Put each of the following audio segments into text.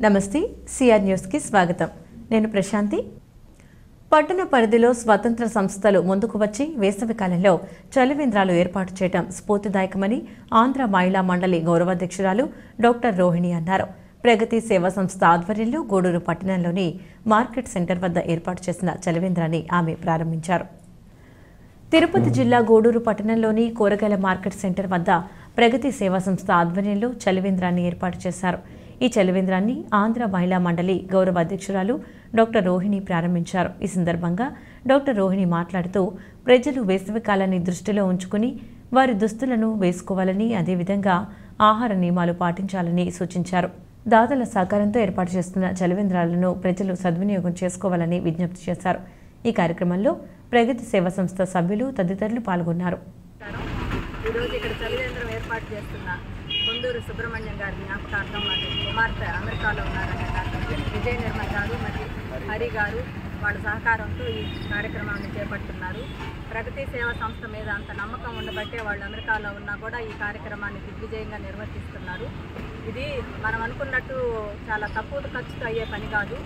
నమస్తే CR news కి స్వాగతం. నేను ప్రశాంతి. పట్టణ పరిధిలో స్వతంత్ర సంస్థలు ముందుకు వచ్చి వేసవి కాలంలో చలివేంద్రాలు ఏర్పాటు చేయడం స్ఫూర్తిదాయకమని ఆంధ్ర మహిళా మండలి గౌరవాధ్యక్షురాలు డాక్టర్ రోహిణి అన్నారు. ప్రగతి సేవా సంస్థ ఆధ్వర్యంలో గూడూరు పట్టణంలోని మార్కెట్ సెంటర్ వద్ద ఏర్పాటు చేసిన చలివేంద్రాన్ని ఆమె ప్రారంభించారు. తిరుపతి జిల్లా గూడూరు పట్టణంలోని కూరగాయల మార్కెట్ సెంటర్ వద్ద ప్రగతి సేవా సంస్థ ఆధ్వర్యంలో చలివేంద్రాన్ని ఏర్పాటు చేశారు. ఈ చలివేంద్రాన్ని ఆంధ్ర మహిళా మండలి గౌరవ అధ్యక్షురాలు డాక్టర్ రోహిణి ప్రారంభించారు. ఈ సందర్భంగా డాక్టర్ రోహిణి మాట్లాడుతూ ప్రజలు వేసవి కాలాన్ని దృష్టిలో ఉంచుకుని వారి దుస్తులను వేసుకోవాలని, అదేవిధంగా ఆహార నియమాలు పాటించాలని సూచించారు. దాతల సహకారంతో ఏర్పాటు చేస్తున్న చలివేంద్రాలను ప్రజలు సద్వినియోగం చేసుకోవాలని విజ్ఞప్తి చేశారు. ఈ కార్యక్రమంలో ప్రగతి సేవా సంస్థ సభ్యులు తదితరులు పాల్గొన్నారు. ఈరోజు ఇక్కడ చలివేంద్రం ఏర్పాటు చేస్తున్న కొండూరు సుబ్రహ్మణ్యం గారి జ్ఞాపకార్థం వారి కుమార్తె అమెరికాలో ఉన్నారన్న డాక్టర్ విజయ నిర్మల్ గారు మరియు హరి గారు వాళ్ళ సహకారంతో ఈ కార్యక్రమాన్ని చేపడుతున్నారు. ప్రగతి సేవా సంస్థ మీద అంత నమ్మకం ఉండబట్టే వాళ్ళు అమెరికాలో ఉన్నా కూడా ఈ కార్యక్రమాన్ని దిగ్విజయంగా నిర్వర్తిస్తున్నారు. ఇది మనం అనుకున్నట్టు చాలా తక్కువ ఖర్చుతో అయ్యే పని కాదు,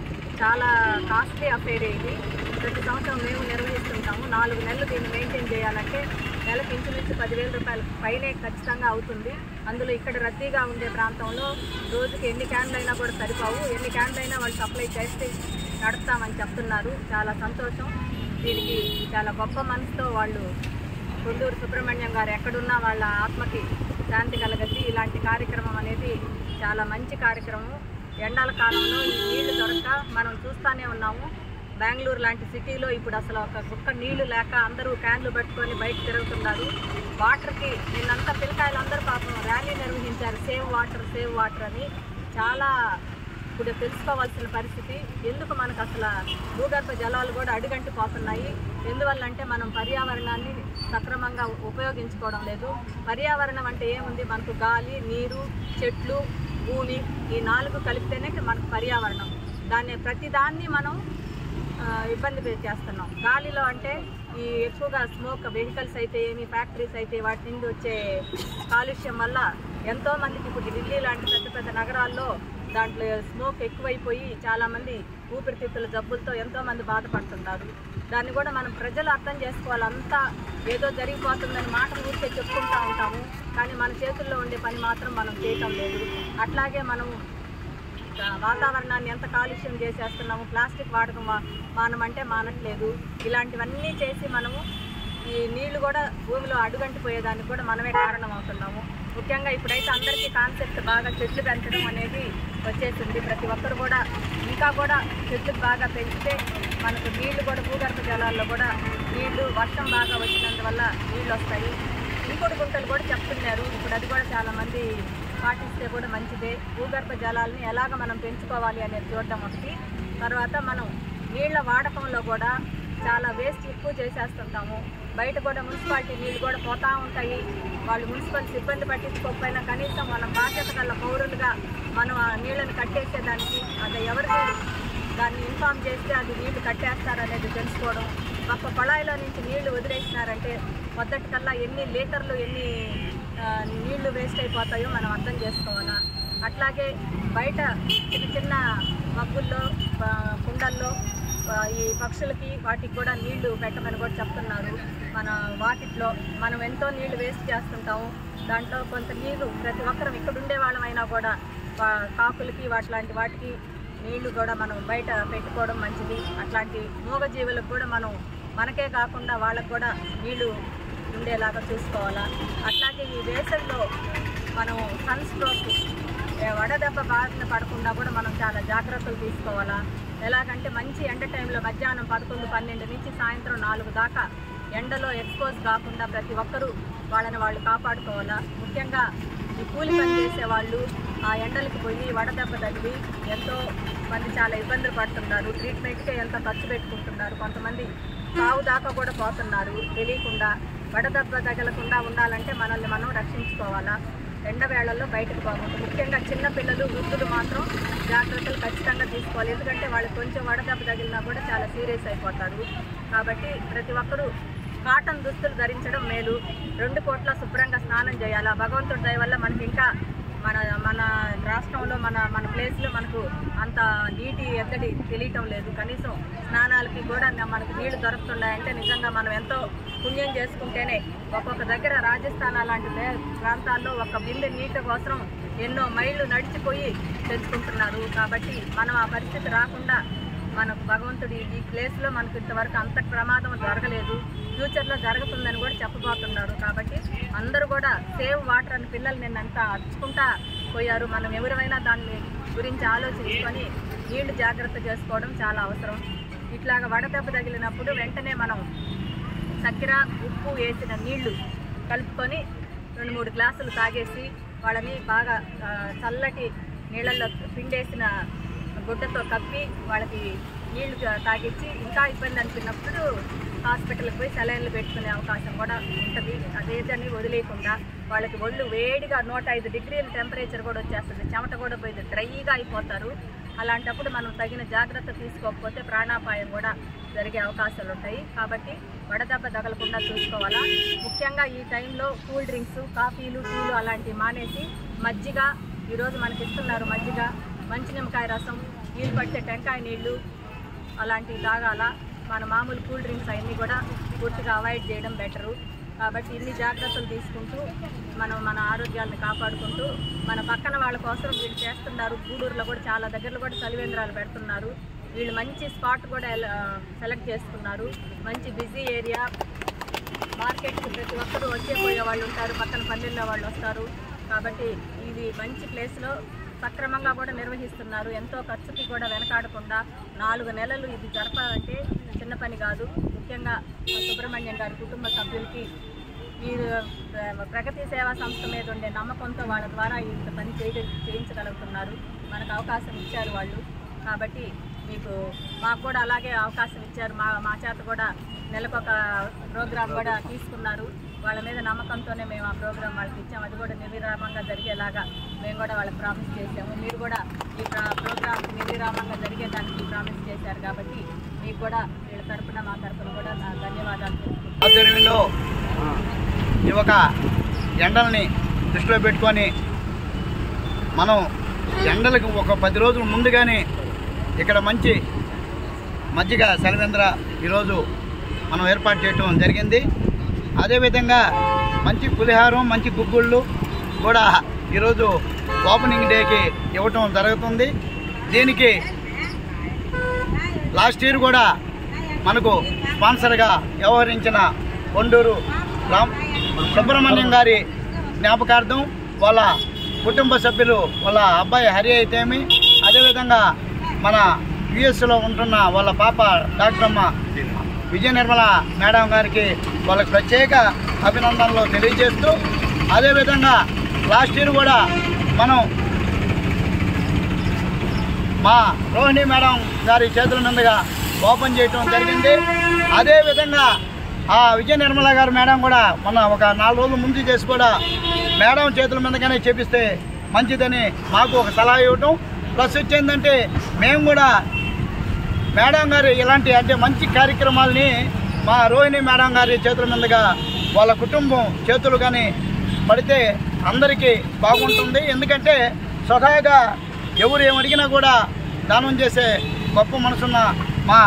చాలా కాస్ట్లీ అఫేర్. ఇది ప్రతి సంవత్సరం మేము నిర్వహిస్తుంటాము. 4 నెలలు దీన్ని మెయింటైన్ చేయాలంటే నెలకు ఇంచుమించు 10,000 రూపాయల పైనే ఖచ్చితంగా అవుతుంది. అందులో ఇక్కడ రద్దీగా ఉండే ప్రాంతంలో రోజుకి ఎన్ని క్యాన్లు అయినా కూడా సరిపోవు. ఎన్ని క్యాన్లు అయినా వాళ్ళు సప్లై చేస్తే నడుస్తామని చెప్తున్నారు. చాలా సంతోషం. దీనికి చాలా గొప్ప మనసుతో వాళ్ళు కొండూరు సుబ్రహ్మణ్యం గారు ఎక్కడున్నా వాళ్ళ ఆత్మకి శాంతి కలగసి ఇలాంటి కార్యక్రమం అనేది చాలా మంచి కార్యక్రమం. ఎండాల కాలంలో ఈ నీళ్లు దొరక మనం చూస్తూనే ఉన్నాము. బెంగళూరు లాంటి సిటీలో ఇప్పుడు అసలు ఒక గుక్క నీళ్లు లేక అందరూ క్యాన్లు పట్టుకొని బయట తిరుగుతున్నారు. వాటర్కి నిన్నంతా పిల్లకాయలు అందరూ పాపం ర్యాలీ నిర్వహించారు, సేవ్ వాటర్ అని. చాలా ఇప్పుడు తెలుసుకోవాల్సిన పరిస్థితి. ఎందుకు మనకు అసలు భూగర్భ జలాలు కూడా అడుగంటిపోతున్నాయి? ఎందువల్లంటే మనం పర్యావరణాన్ని సక్రమంగా ఉపయోగించుకోవడం లేదు. పర్యావరణం అంటే ఏముంది? మనకు గాలి, నీరు, చెట్లు, భూమి, ఈ 4 కలిపితేనే మనకు పర్యావరణం. ప్రతిదాన్ని మనం ఇబ్బంది చేస్తున్నాం. గాలిలో అంటే ఈ ఎక్కువగా స్మోక్, వెహికల్స్ అయితే ఏమి, ఫ్యాక్టరీస్ అయితే వాటి నుండి వచ్చే కాలుష్యం వల్ల ఎంతోమందికి ఇప్పుడు ఢిల్లీ లాంటి పెద్ద పెద్ద నగరాల్లో దాంట్లో స్మోక్ ఎక్కువైపోయి చాలామంది ఊపిరితిత్తుల జబ్బులతో ఎంతోమంది బాధపడుతున్నారు. దాన్ని కూడా మనం ప్రజలు అర్థం చేసుకోవాలి. అంతా ఏదో జరిగిపోతుందని మాటలు ఊరికే చెప్పుకుంటూ ఉంటాము, కానీ మన చేతుల్లో ఉండే పని మాత్రం మనం చేయటం లేదు. అట్లాగే మనం వాతావరణాన్ని ఎంత కాలుష్యం చేసేస్తున్నాము. ప్లాస్టిక్ వాడకం మానమంటే మానట్లేదు. ఇలాంటివన్నీ చేసి మనము ఈ నీళ్లు కూడా భూమిలో అడుగంటిపోయేదానికి కూడా మనమే కారణం అవుతున్నాము. ముఖ్యంగా ఇప్పుడైతే అందరికీ కాన్సెప్ట్ బాగా చెట్లు పెంచడం అనేది వచ్చేసింది. ప్రతి ఒక్కరు కూడా ఇంకా కూడా చెట్లు బాగా పెంచితే మనకు నీళ్లు కూడా భూగర్భ జలాల్లో కూడా నీళ్లు వర్షం బాగా వచ్చినందువల్ల నీళ్ళు వస్తాయి. ఇంకోటి గుంటలు కూడా చెప్తున్నారు. ఇప్పుడు అది కూడా చాలామంది పాటిస్తే కూడా మంచిదే. భూగర్భ జలాలని ఎలాగ మనం పెంచుకోవాలి అనేది చూడటం ఒకటి. తర్వాత మనం నీళ్ల వాడకంలో కూడా చాలా వేస్ట్ ఎక్కువ చేసేస్తుంటాము. బయట కూడా మున్సిపాలిటీ నీళ్ళు కూడా పోతూ ఉంటాయి. వాళ్ళు మున్సిపల్ సిబ్బంది పట్టించుకోకపోయినా కనీసం మనం బాధ్యత గల పౌరులుగా మనం ఆ నీళ్ళని కట్టేసేదానికి, అది ఎవరికి దాన్ని ఇన్ఫామ్ చేస్తే అది నీళ్లు కట్టేస్తారనేది తెలుసుకోవడం. ఒక్క కొళాయిలో నుంచి నీళ్లు వదిలేసినారంటే మొదటికల్లా ఎన్ని లీటర్లు, ఎన్ని నీళ్లు వేస్ట్ అయిపోతాయో మనం అర్థం చేసుకోవాలా. అట్లాగే బయట చిన్న చిన్న మగ్గుల్లో, కుండల్లో ఈ పక్షులకి వాటికి కూడా నీళ్లు పెట్టమని కూడా చెప్తున్నారు. మన వాటిలో మనం ఎంతో నీళ్లు వేస్ట్ చేస్తుంటాము. దాంట్లో కొంత నీళ్లు ప్రతి ఒక్కరం ఇక్కడ ఉండే వాళ్ళమైనా కూడా కాకులకి వాటికి నీళ్లు కూడా మనం బయట పెట్టుకోవడం మంచిది. అట్లాంటి మూగజీవులకు కూడా మనం మనకే కాకుండా వాళ్ళకు కూడా నీళ్లు ఉండేలాగా చూసుకోవాలా. అట్లాగే ఈ వేసవిలో మనం సన్ స్ట్రోక్, వడదెబ్బ బారిన పడకుండా కూడా మనం చాలా జాగ్రత్తలు తీసుకోవాలా. ఎలాగంటే మంచి ఎండ టైంలో మధ్యాహ్నం 11, 12 నుంచి సాయంత్రం 4 దాకా ఎండలో ఎక్స్పోజ్ కాకుండా ప్రతి ఒక్కరూ వాళ్ళని వాళ్ళు కాపాడుకోవాలా. ముఖ్యంగా ఈ కూలి పని చేసే వాళ్ళు ఆ ఎండలకి పోయి వడదెబ్బ తగిలి ఎంతో మంది చాలా ఇబ్బందులు పడుతున్నారు. ట్రీట్మెంట్కే ఎంత ఖర్చు పెట్టుకుంటున్నారు. కొంతమంది సావు దాకా కూడా పోతున్నారు తెలియకుండా. వడదెబ్బ తగలకుండా ఉండాలంటే మనల్ని మనం రక్షించుకోవాలా. ఎండవేళల్లో బయటకు పోకూడదు. ముఖ్యంగా చిన్నపిల్లలు, వృద్ధులు మాత్రం జాగ్రత్తలు ఖచ్చితంగా తీసుకోవాలి. ఎందుకంటే వాళ్ళకి కొంచెం వడదెబ్బ తగిలినా కూడా చాలా సీరియస్ అయిపోతారు. కాబట్టి ప్రతి ఒక్కరూ కాటన్ దుస్తులు ధరించడం మేలు. 2 పూట్ల శుభ్రంగా స్నానం చేయాలా. భగవంతుడి దయ వల్ల మనకి ఇంకా మన మన రాష్ట్రంలో మన ప్లేస్లో మనకు అంత నీటి ఎద్దడి తెలియటం లేదు. కనీసం స్నానాలకి కూడా మనకు నీళ్లు దొరుకుతున్నాయంటే నిజంగా మనం ఎంతో పుణ్యం చేసుకుంటేనే. ఒక్కొక్క దగ్గర రాజస్థాన్ అలాంటి ప్రాంతాల్లో ఒక బిందె నీటి కోసం ఎన్నో మైళ్ళు నడిచిపోయి తెచ్చుకుంటున్నారు. కాబట్టి మనం ఆ పరిస్థితి రాకుండా మనకు భగవంతుడి ఈ ప్లేస్లో మనకు ఇంతవరకు అంత ప్రమాదం జరగలేదు, ఫ్యూచర్లో జరుగుతుందని కూడా చెప్పబోతున్నారు. కాబట్టి అందరూ కూడా సేవ్ వాటర్ అని పిల్లలు నిన్నంతా అర్చుకుంటా పోయారు. మనం ఎవరైనా దాన్ని గురించి ఆలోచించుకొని నీళ్లు జాగ్రత్త చేసుకోవడం చాలా అవసరం. ఇట్లాగా వడదెబ్బ తగిలినప్పుడు వెంటనే మనం చక్కెర ఉప్పు వేసిన నీళ్లు కలుపుకొని 2-3 గ్లాసులు తాగేసి వాళ్ళని బాగా చల్లటి నీళ్ళల్లో పిండేసిన గుడ్డతో కప్పి వాళ్ళకి నీళ్లు తాగించి ఇంకా ఇబ్బంది అనిపినప్పుడు హాస్పిటల్కి పోయి సెలైన్లు పెట్టుకునే అవకాశం కూడా ఉంటుంది. అదేదని వదిలేయకుండా వాళ్ళకి ఒళ్ళు వేడిగా 105 డిగ్రీల టెంపరేచర్ కూడా వచ్చేస్తుంది, చెమట కూడా పోయి డ్రైగా అయిపోతారు. అలాంటప్పుడు మనం తగిన జాగ్రత్త తీసుకోకపోతే ప్రాణాపాయం కూడా జరిగే అవకాశాలు ఉంటాయి. కాబట్టి వడదెబ్బ తగలకుండా చూసుకోవాలా. ముఖ్యంగా ఈ టైంలో కూల్ డ్రింక్స్, కాఫీలు, టీలు అలాంటివి మానేసి మజ్జిగ, ఈరోజు మనకి ఇస్తున్నారు మజ్జిగ, మంచి నిమ్మకాయ రసం, నీళ్ళు పడితే టెంకాయ నీళ్ళు అలాంటివి తాగాల. మన మామూలు కూల్ డ్రింక్స్ అవన్నీ కూడా పూర్తిగా అవాయిడ్ చేయడం బెటరు. కాబట్టి ఇన్ని జాగ్రత్తలు తీసుకుంటూ మనం మన ఆరోగ్యాలను కాపాడుకుంటూ మన పక్కన వాళ్ళ కోసం వీళ్ళు చేస్తున్నారు. గూడూరులో కూడా చాలా దగ్గరలో కూడా చలివేంద్రాలు పెడుతున్నారు. వీళ్ళు మంచి స్పాట్ కూడా సెలెక్ట్ చేసుకున్నారు. మంచి బిజీ ఏరియా, మార్కెట్కి ప్రతి ఒక్కరూ వచ్చేపోయే వాళ్ళు ఉంటారు, పక్కన పల్లెల్లో వాళ్ళు వస్తారు. కాబట్టి ఇది మంచి ప్లేస్లో సక్రమంగా కూడా నిర్వహిస్తున్నారు. ఎంతో ఖర్చుకి కూడా వెనకాడకుండా 4 నెలలు ఇది జరపాలంటే చిన్న పని కాదు. ముఖ్యంగా సుబ్రహ్మణ్యం గారి కుటుంబ సభ్యులకి ఈ ప్రగతి సేవా సంస్థ మీద ఉండే నమ్మకంతో వాళ్ళ ద్వారా ఇంత పని చేయించగలుగుతున్నారు. మనకు అవకాశం ఇచ్చారు వాళ్ళు. కాబట్టి మాకు కూడా అలాగే అవకాశం ఇచ్చారు. మా చేత కూడా నెలకొక ప్రోగ్రాం కూడా తీసుకున్నారు. వాళ్ళ మీద నమ్మకంతోనే మేము ఆ ప్రోగ్రాం వాళ్ళకి ఇచ్చాము. అది కూడా నిర్విరామంగా జరిగేలాగా మేము కూడా వాళ్ళకి ప్రామిస్ చేసాము. మీరు కూడా ఈ ప్రోగ్రాం నిర్విరామంగా జరిగేదానికి ప్రామిస్ చేశారు. కాబట్టి మీకు కూడా వీళ్ళ తరఫున మా తరఫున కూడా నా ధన్యవాదాలు ఆధ్వర్యంలో ఈ ఒక ఎండల్ని దృష్టిలో పెట్టుకొని మనం ఎండలకు ఒక 10 రోజుల ముందుగానే ఇక్కడ మంచి మజ్జిగ చలివేంద్ర ఈరోజు మనం ఏర్పాటు చేయటం జరిగింది. అదేవిధంగా మంచి పులిహారం, మంచి గుగ్గుళ్ళు కూడా ఈరోజు ఓపెనింగ్ డేకి ఇవ్వటం జరుగుతుంది. దీనికి లాస్ట్ ఇయర్ కూడా మనకు స్పాన్సర్గా వ్యవహరించిన కొండూరు సుబ్రహ్మణ్యం గారి జ్ఞాపకార్థం వాళ్ళ కుటుంబ సభ్యులు, వాళ్ళ అబ్బాయి హరి అయితేమి, అదేవిధంగా మన యుఎస్లో ఉంటున్న వాళ్ళ పాప డాక్టర్ అమ్మ విజయ నిర్మల మేడం గారికి వాళ్ళకి ప్రత్యేక అభినందనలు తెలియజేస్తూ, అదేవిధంగా లాస్ట్ ఇయర్ కూడా మనం మా రోహిణి మేడం గారి చేతుల మీదుగా ఓపెన్ చేయటం జరిగింది. అదేవిధంగా ఆ విజయ నిర్మల గారు మేడం కూడా మొన్న ఒక 4 రోజుల ముందు చేసి కూడా మేడం చేతుల మీదగానే చేపిస్తే మంచిదని మాకు ఒక సలహా ఇవ్వటం. ప్లస్ వచ్చేందంటే మేము కూడా మేడం గారు ఇలాంటి అంటే మంచి కార్యక్రమాలని మా రోహిణి మేడం గారి చేతుల మీదుగా వాళ్ళ కుటుంబం చేతులు కానీ పడితే అందరికీ బాగుంటుంది. ఎందుకంటే స్వతహాగా ఎవరు ఏమడిగినా కూడా దానం చేసే గొప్ప మనసున్న మా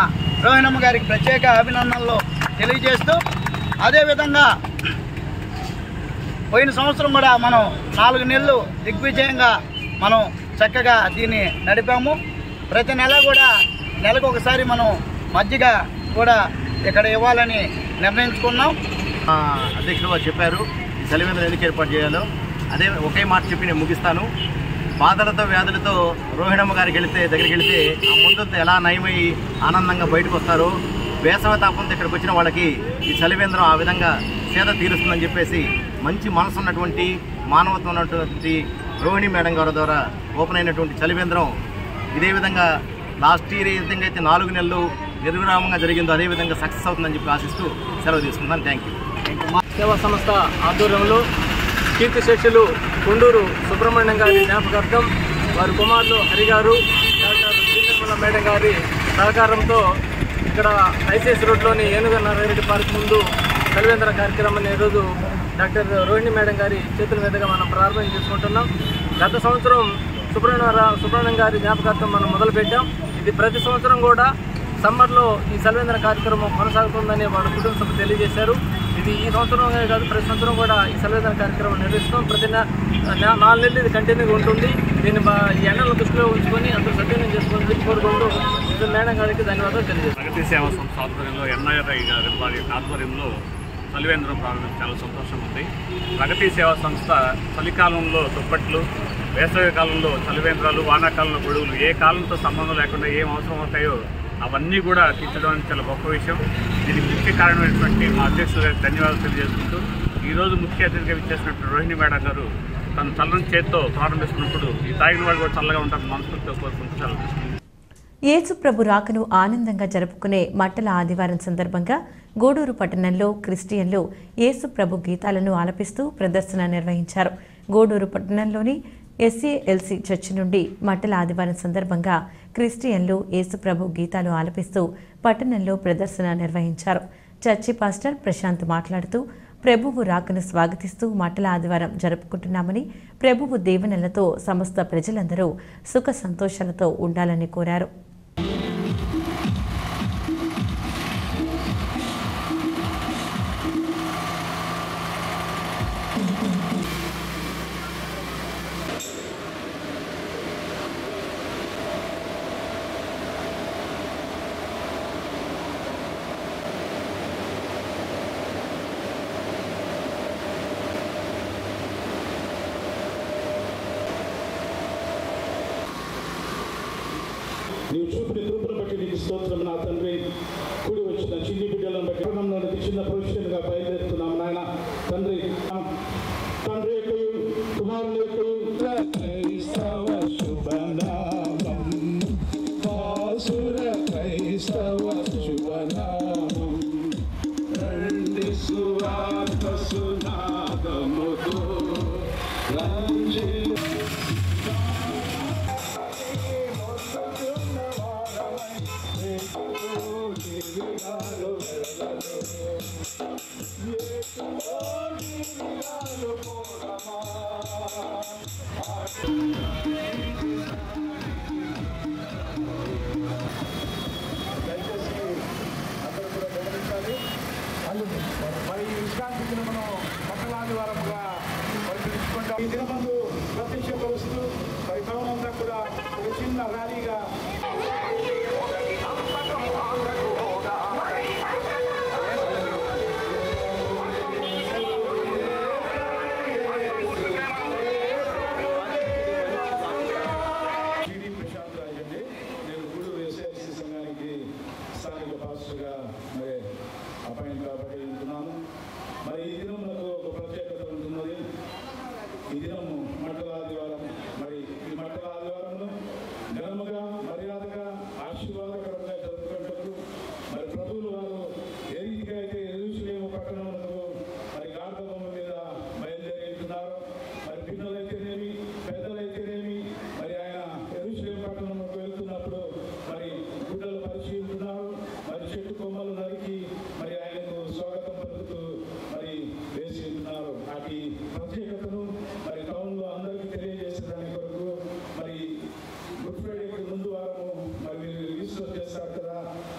రోహిణమ్మ గారికి ప్రత్యేక అభినందనలు తెలియజేస్తూ, అదేవిధంగా పోయిన సంవత్సరం కూడా మనం 4 నెలలు దిగ్విజయంగా మనం చక్కగా దీన్ని నడిపాము. ప్రతి నెల కూడా నెలకు ఒకసారి మనం మజ్జిగ కూడా ఇక్కడ ఇవ్వాలని నిర్ణయించుకున్నాం. అధ్యక్షుడు వారు చెప్పారు చలివేంద్రం ఎందుకు ఏర్పాటు చేయాలో. అదే ఒకే మాట చెప్పి నేను ముగిస్తాను. బాధలతో వ్యాధులతో రోహిణమ్మ గారికి దగ్గరికి వెళితే ఆ ముందుతో ఎలా నయమై ఆనందంగా బయటకు వస్తారో, వేసవి తాపంతో ఇక్కడికి వచ్చిన వాళ్ళకి ఈ చలివేంద్రం ఆ విధంగా సేద తీరుస్తుందని చెప్పేసి మంచి మనసు ఉన్నటువంటి మానవత్వం ఉన్నటువంటి రోహిణి మేడం గారి ద్వారా ఓపెన్ అయినటువంటి చలివేంద్రం ఇదే విధంగా లాస్ట్ ఇయర్ ఏ విధంగా అయితే 4 నెలలు నిర్విరామంగా జరిగిందో అదేవిధంగా సక్సెస్ అవుతుందని చెప్పి ఆశిస్తూ సెలవు తీసుకున్నాను. Thank you. సేవా సంస్థ ఆధ్వర్యంలో కీర్తిశేషులు కొండూరు సుబ్రహ్మణ్యం గారి జ్ఞాపకార్థం వారి కుమారులు హరి గారు, డాక్టర్ శ్రీనిర్మల మేడం గారి సహకారంతో ఇక్కడ ఐసీఎస్ రోడ్లోని ఏనుగు నారాయణ పార్క్ ముందు చలివేంద్ర కార్యక్రమాన్ని ఈరోజు డాక్టర్ రోహిణి మేడం గారి చేతుల మీదుగా మనం ప్రారంభం చేసుకుంటున్నాం. గత సంవత్సరం సుబ్రహ్మణ్యం గారి జ్ఞాపకార్థం మనం మొదలుపెట్టాం. ఇది ప్రతి సంవత్సరం కూడా సమ్మర్లో ఈ సెలవేంద్ర కార్యక్రమం కొనసాగుతుందని వాళ్ళ కుటుంబ సభ్యులు తెలియజేశారు. ఇది ఈ సంవత్సరమే కాదు, ప్రతి సంవత్సరం కూడా ఈ సెలవేంద్ర కార్యక్రమం నిర్వహిస్తాం. ప్రతి 4 నెలలు ఇది కంటిన్యూగా ఉంటుంది. దీన్ని ఈ ఎండలను దృష్టిలో ఉంచుకొని అందరూ సద్వినియోగం చేసుకొని కోరుకుంటూ మేడం గారికి ధన్యవాదాలు తెలియజేస్తాం. ప్రగతి సేవా సంస్థ ఆధ్వర్యంలో ఎన్ఐఆర్ఐ గారి వారి ఆధ్వర్యంలో చలివేంద్రం ప్రారంభించడం చాలా సంతోషం ఉంది. ప్రగతి సేవా సంస్థ చలికాలంలో దుప్పట్లు, వేసవి కాలంలో చలివేంద్రాలు, వానాకాలంలో గొడుగులు, ఏ కాలంతో సంబంధం లేకుండా ఏం అవసరం అవుతాయో అవన్నీ కూడా తీర్చడం అనేది చాలా గొప్ప విషయం. దీనికి ముఖ్య కారణమైనటువంటి మా అధ్యక్షులు గారికి ధన్యవాదాలు తెలియజేసుకుంటూ, ఈరోజు ముఖ్య అతిథిగా విచ్చేసినటువంటి రోహిణి మేడం గారు తను చల్లని చేత్తో ప్రారంభిస్తున్నప్పుడు ఈ తాగిన వాళ్ళు కూడా చల్లగా ఉంటారని మనస్ఫూర్తిగా కోరుకుంటూ సెలవు. యేసు ప్రభు రాకను ఆనందంగా జరుపుకునే మట్టల ఆదివారం సందర్భంగా గూడూరు పట్టణంలో క్రిస్టియన్లు యేసు ప్రభు గీతాలను ఆలపిస్తూ ప్రదర్శన నిర్వహించారు. గూడూరు పట్టణంలోని SALC చర్చి నుండి మట్టల ఆదివారం సందర్భంగా క్రిస్టియన్లు యేసు ప్రభు గీతాలు ఆలపిస్తూ పట్టణంలో ప్రదర్శన నిర్వహించారు. చర్చి పాస్టర్ ప్రశాంత్ మాట్లాడుతూ ప్రభువు రాకను స్వాగతిస్తూ మట్టల ఆదివారం జరుపుకుంటున్నామని, ప్రభువు దీవెనలతో సమస్త ప్రజలందరూ సుఖ సంతోషాలతో ఉండాలని కోరారు. నీవు చూపిన కృపను బట్టి నీకు స్తోత్రం నా తండ్రి. కూడి వచ్చిన చిన్ని బిడ్డలను బట్టి పట్టణంలోనికి చిన్న ప్రొఫెషన్గా బయలుదేరుతున్నాం నాయన తండ్రి. తండ్రి యొక్కయు కుమారుని యొక్కయు క్రైస్తవ శుభనామం, క్రైస్తవ శుభనామం, రండి సువార్త సునాదముతో రండి. మరి ఈ విశ్రాంతి దినమును మట్టలాదివారముగా పరిశీలించుకుంటాం. ఈ దినమందు ప్రత్యక్షపరుస్తూ మరి టౌనంతా కూడా ఒక చిన్న ర్యాలీగా అపాయింట్ కాబట్టి ఉంటున్నాను. మరి ఈ దినములకు ఒక ప్రత్యేకత ఉంటున్నది. ఈ దినము మట్టల ఆదివారం. మరి ఈ మట్టల ఆదివారంలో ఘనముగా మర్యాదగా ఆశీర్వాదకరంగా జరుపుకుంటూ మరి ప్రభువులు వారు ఏ రీతిగా అయితే యెరూషలేము పట్టణములకు మరి గాఢబొమ్మ మీద బయలుదేరుతున్నారు. మరి పిల్లలైతేనేమి పెద్దలైతేనేమి మరి ఆయన యెరూషలేము పట్టణములకు వెళ్తున్నప్పుడు మరి గుడ్డలు పరిశీలిస్తున్నారు. మరి చెట్టు కొమ్మలు నరికి మరి ఆయనకు స్వాగతం పలుకుతూ మరి వేసి ఉన్నారు. అటు ప్రత్యేకతను మరి టౌన్లో అందరికీ తెలియజేసడానికి కొరకు మరి గుడ్ ఫ్రైడేకి ముందు వారము మరి మీరు ఈస్టర్ చేస్తారు కదా,